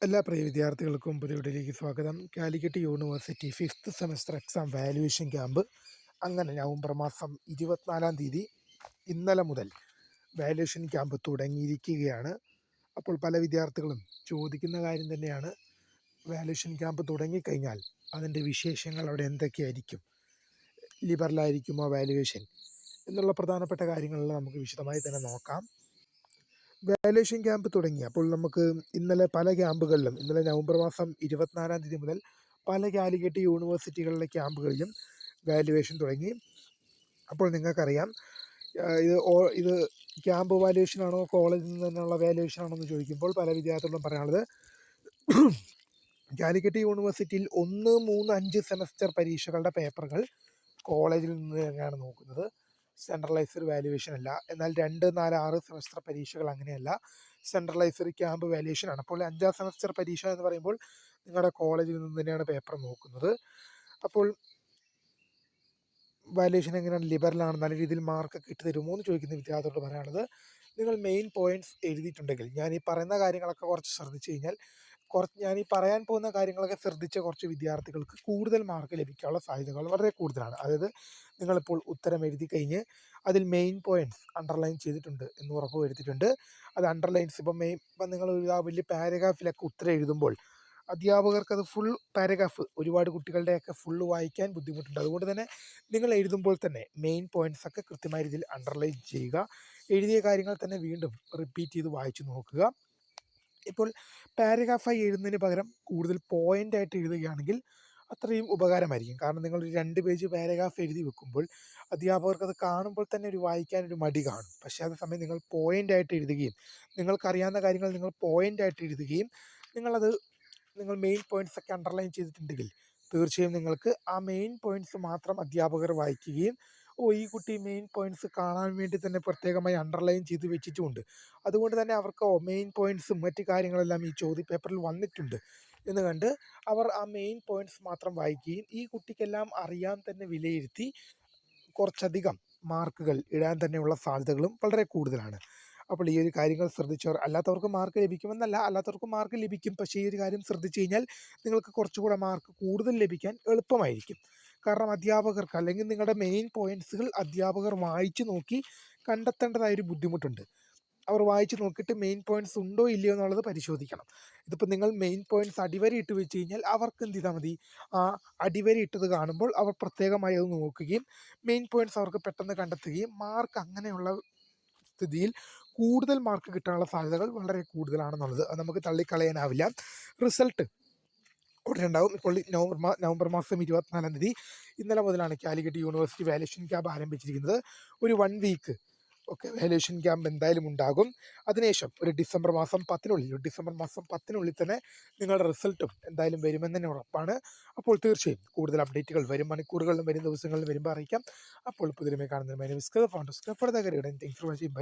എല്ലാ പ്രിയ വിദ്യാർത്ഥികൾക്കും പുതിയ വീഡിയോയിലേക്ക് സ്വാഗതം. Calicut university fifth semester exam valuation camp അങ്ങനെ നവംബർ മാസം 24 ഇന്നലെ മുതൽ വാല്യുവേഷൻ ക്യാമ്പ് തുടങ്ങിയിരിക്കുകയാണ്. അപ്പോൾ പല വിദ്യാർത്ഥികളും ചോദിക്കുന്ന കാര്യം തന്നെയാണ്, വാല്യുവേഷൻ ക്യാമ്പ് തുടങ്ങിക്കഴിഞ്ഞാൽ അതിൻ്റെ വിശേഷങ്ങൾ അവിടെ എന്തൊക്കെയായിരിക്കും, ലിബറലായിരിക്കുമോ വാല്യുവേഷൻ എന്നുള്ള പ്രധാനപ്പെട്ട കാര്യങ്ങളെല്ലാം നമുക്ക് വിശദമായി തന്നെ നോക്കാം. വാല്യുവേഷൻ ക്യാമ്പ് തുടങ്ങി. അപ്പോൾ നമുക്ക് ഇന്നലെ പല ക്യാമ്പുകളിലും, ഇന്നലെ നവംബർ മാസം 24 മുതൽ പല കാലിക്കറ്റ് യൂണിവേഴ്സിറ്റികളിലെ ക്യാമ്പുകളിലും വാല്യുവേഷൻ തുടങ്ങി. അപ്പോൾ നിങ്ങൾക്കറിയാം, ഇത് ക്യാമ്പ് വാല്യുവേഷൻ ആണോ കോളേജിൽ നിന്ന് തന്നെയുള്ള വാല്യുവേഷൻ ആണോ എന്ന് ചോദിക്കുമ്പോൾ പല വിദ്യാർത്ഥികളും പറയാനുള്ളത്, കാലിക്കറ്റ് യൂണിവേഴ്സിറ്റിയിൽ 1, 3, 5 സെമസ്റ്റർ പരീക്ഷകളുടെ പേപ്പറുകൾ കോളേജിൽ നിന്ന് തന്നെയാണ് നോക്കുന്നത്. സെൻട്രലൈസ്ഡ് വാല്യുവേഷൻ അല്ല. എന്നാൽ 2, 4, 6 സെമസ്റ്റർ പരീക്ഷകൾ അങ്ങനെയല്ല, സെൻട്രലൈസ്ഡ് ക്യാമ്പ് വാല്യുവേഷൻ ആണ്. അപ്പോൾ 5ാം സെമസ്റ്റർ പരീക്ഷ എന്ന് പറയുമ്പോൾ നിങ്ങളുടെ കോളേജിൽ നിന്ന് തന്നെയാണ് പേപ്പർ നോക്കുന്നത്. അപ്പോൾ വാല്യുവേഷൻ എങ്ങനെയാണ്, ലിബറലാണ്, നല്ല രീതിയിൽ മാർക്കൊക്കെ ഇട്ട് തരുമോ എന്ന് ചോദിക്കുന്ന വിദ്യാർത്ഥികളോട് പറയാനുള്ളത്, നിങ്ങൾ മെയിൻ പോയിന്റ്സ് എഴുതിയിട്ടുണ്ടെങ്കിൽ, ഞാൻ ഈ പറയുന്ന കാര്യങ്ങളൊക്കെ കുറച്ച് ശ്രദ്ധിച്ചു കഴിഞ്ഞാൽ, ഞാൻ ഈ പറയാൻ പോകുന്ന കാര്യങ്ങളൊക്കെ ശ്രദ്ധിച്ച കുറച്ച് വിദ്യാർത്ഥികൾക്ക് കൂടുതൽ മാർക്ക് ലഭിക്കാനുള്ള സാധ്യതകൾ വളരെ കൂടുതലാണ്. അതായത് നിങ്ങളിപ്പോൾ ഉത്തരം എഴുതി കഴിഞ്ഞ് അതിൽ മെയിൻ പോയിന്റ്സ് അണ്ടർലൈൻ ചെയ്തിട്ടുണ്ട് എന്ന് ഉറപ്പ് വരുത്തിയിട്ടുണ്ട്. അത് അണ്ടർലൈൻസ് ഇപ്പം നിങ്ങൾ ഒരു വലിയ പാരഗ്രാഫിലൊക്കെ ഉത്തരം എഴുതുമ്പോൾ അധ്യാപകർക്ക് അത് ഫുൾ പാരഗ്രാഫ്, ഒരുപാട് കുട്ടികളുടെയൊക്കെ ഫുള്ള് വായിക്കാൻ ബുദ്ധിമുട്ടുണ്ട്. അതുകൊണ്ട് തന്നെ നിങ്ങൾ എഴുതുമ്പോൾ തന്നെ മെയിൻ പോയിന്റ്സ് ഒക്കെ കൃത്യമായ രീതിയിൽ അണ്ടർലൈൻ ചെയ്യുക. എഴുതിയ കാര്യങ്ങൾ തന്നെ വീണ്ടും റിപ്പീറ്റ് ചെയ്ത് വായിച്ചു നോക്കുക. ഇപ്പോൾ പാരഗ്രാഫായി എഴുതുന്നതിന് പകരം കൂടുതൽ പോയിൻ്റായിട്ട് എഴുതുകയാണെങ്കിൽ അത്രയും ഉപകാരമായിരിക്കും. കാരണം നിങ്ങൾ 2 പേജ് പാരഗ്രാഫ് എഴുതി വെക്കുമ്പോൾ അധ്യാപകർക്ക് അത് കാണുമ്പോൾ തന്നെ ഒരു വായിക്കാനൊരു മടി കാണും. പക്ഷേ അതേസമയം നിങ്ങൾ പോയിൻ്റായിട്ട് എഴുതുകയും, നിങ്ങൾക്കറിയാവുന്ന കാര്യങ്ങൾ നിങ്ങൾ പോയിൻ്റായിട്ട് എഴുതുകയും, നിങ്ങൾ മെയിൻ പോയിന്റ്സ് ഒക്കെ അണ്ടർലൈൻ ചെയ്തിട്ടുണ്ടെങ്കിൽ തീർച്ചയായും നിങ്ങൾക്ക് ആ മെയിൻ പോയിന്റ്സ് മാത്രം അധ്യാപകർ വായിക്കുകയും, ഈ കുട്ടി മെയിൻ പോയിന്റ്സ് കാണാൻ വേണ്ടി തന്നെ പ്രത്യേകമായി അണ്ടർലൈൻ ചെയ്ത് വെച്ചിട്ടുമുണ്ട്, അതുകൊണ്ട് തന്നെ അവർക്ക് മെയിൻ പോയിന്റ്സും മറ്റു കാര്യങ്ങളെല്ലാം ഈ ചോദ്യപേപ്പറിൽ വന്നിട്ടുണ്ട് എന്ന് കണ്ട് അവർ ആ മെയിൻ പോയിന്റ്സ് മാത്രം വായിക്കുകയും ഈ കുട്ടിക്കെല്ലാം അറിയാൻ തന്നെ വിലയിരുത്തി കുറച്ചധികം മാർക്കുകൾ ഇടാൻ തന്നെയുള്ള സാധ്യതകളും വളരെ കൂടുതലാണ്. അപ്പോൾ ഈ ഒരു കാര്യങ്ങൾ ശ്രദ്ധിച്ചവർ, അല്ലാത്തവർക്ക് മാർക്ക് ലഭിക്കുമെന്നല്ല, അല്ലാത്തവർക്ക് മാർക്ക് ലഭിക്കും. പക്ഷേ ഈ ഒരു കാര്യം ശ്രദ്ധിച്ചു കഴിഞ്ഞാൽ നിങ്ങൾക്ക് കുറച്ചുകൂടെ മാർക്ക് കൂടുതൽ ലഭിക്കാൻ എളുപ്പമായിരിക്കും. കാരണം അധ്യാപകർക്ക്, അല്ലെങ്കിൽ നിങ്ങളുടെ മെയിൻ പോയിന്റ്സുകൾ അധ്യാപകർ വായിച്ചു നോക്കി കണ്ടെത്തേണ്ടതായൊരു ബുദ്ധിമുട്ടുണ്ട്. അവർ വായിച്ച് നോക്കിയിട്ട് മെയിൻ പോയിന്റ്സ് ഉണ്ടോ ഇല്ലയോ എന്നുള്ളത് പരിശോധിക്കണം. ഇതിപ്പോൾ നിങ്ങൾ മെയിൻ പോയിന്റ്സ് അടിവര ഇട്ട് വെച്ച് കഴിഞ്ഞാൽ അവർക്ക് എന്ത് ചെയ്താൽ മതി, ആ അടിവര ഇട്ടത് കാണുമ്പോൾ അവർ പ്രത്യേകമായി അത് നോക്കുകയും മെയിൻ പോയിന്റ്സ് അവർക്ക് പെട്ടെന്ന് കണ്ടെത്തുകയും മാർക്ക് അങ്ങനെയുള്ള സ്ഥിതിയിൽ കൂടുതൽ മാർക്ക് കിട്ടാനുള്ള സാധ്യതകൾ വളരെ കൂടുതലാണെന്നുള്ളത് അത് നമുക്ക് തള്ളിക്കളയാനാവില്ല. റിസൾട്ട് ഉടനെ ഉണ്ടാവും. ഇപ്പോൾ നവംബർ മാസം 24 ഇന്നലെ മുതലാണ് കാലിക്കറ്റ് യൂണിവേഴ്സിറ്റി വാല്യുവേഷൻ ക്യാമ്പ് ആരംഭിച്ചിരിക്കുന്നത്. ഒരു 1 വീക്ക് ഒക്കെ വാല്യുവേഷൻ ക്യാമ്പ് എന്തായാലും ഉണ്ടാകും. അതിനുശേഷം ഒരു ഡിസംബർ മാസം 10-നുള്ളിൽ തന്നെ നിങ്ങളുടെ റിസൾട്ടും എന്തായാലും വരുമെന്ന് തന്നെ ഉറപ്പാണ്. അപ്പോൾ തീർച്ചയായും കൂടുതൽ അപ്ഡേറ്റുകൾ വരും മണിക്കൂറുകളിലും വരും ദിവസങ്ങളിലും വരുമ്പോൾ അറിയിക്കാം. അപ്പോൾ പുതിയ കാണുന്ന my name is Kafa, founder of Kafa. Thanks for watching. By.